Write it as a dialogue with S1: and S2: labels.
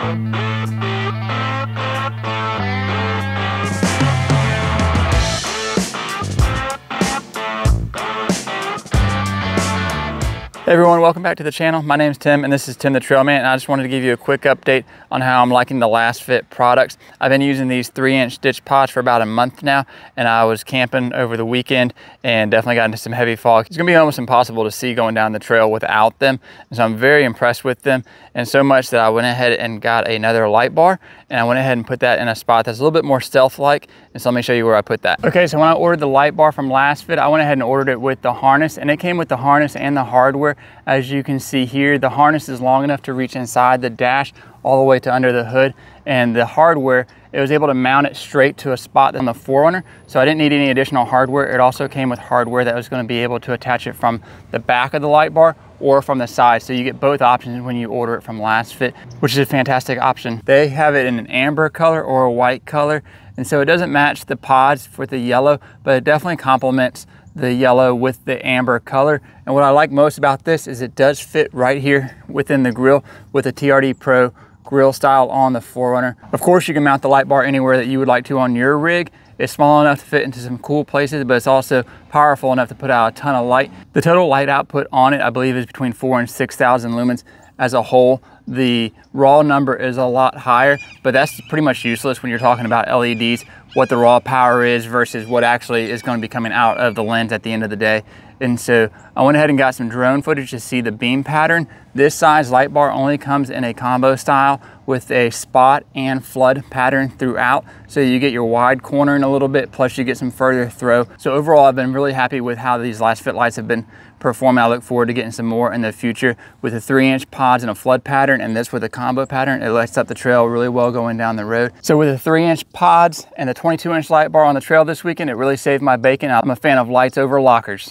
S1: Hey everyone, welcome back to the channel. My name is Tim and this is Tim the Trailman, and I just wanted to give you a quick update on how I'm liking the Lasfit products. I've been using these 3-inch ditch pods for about a month now, and I was camping over the weekend and definitely got into some heavy fog. It's gonna be almost impossible to see going down the trail without them, and so I'm very impressed with them, and so much that I went ahead and got another light bar, and I went ahead and put that in a spot that's a little bit more stealth-like, and so let me show you where I put that. Okay, so when I ordered the light bar from Lasfit, I went ahead and ordered it with the harness, and it came with the harness and the hardware. As you can see here, the harness is long enough to reach inside the dash all the way to under the hood, and the hardware, it was able to mount it straight to a spot on the Forerunner, so I didn't need any additional hardware. It also came with hardware that was going to be able to attach it from the back of the light bar or from the side, so you get both options when you order it from Lasfit, which is a fantastic option. They have it in an amber color or a white color, and so it doesn't match the pods with the yellow, but it definitely complements the yellow with the amber color. And what I like most about this is it does fit right here within the grill with the TRD Pro grill style on the Forerunner. Of course, you can mount the light bar anywhere that you would like to on your rig. It's small enough to fit into some cool places, but it's also powerful enough to put out a ton of light. The total light output on it, I believe, is between 4,000 and 6,000 lumens as a whole. The raw number is a lot higher, but that's pretty much useless when you're talking about LEDs, what the raw power is versus what actually is going to be coming out of the lens at the end of the day. And so I went ahead and got some drone footage to see the beam pattern. This size light bar only comes in a combo style with a spot and flood pattern throughout. So you get your wide cornering a little bit, plus you get some further throw. So overall, I've been really happy with how these Lasfit lights have been performing. I look forward to getting some more in the future with the 3-inch pods and a flood pattern, and this with a combo pattern. It lights up the trail really well going down the road. So with the 3-inch pods and the 22-inch light bar on the trail this weekend, it really saved my bacon. I'm a fan of lights over lockers.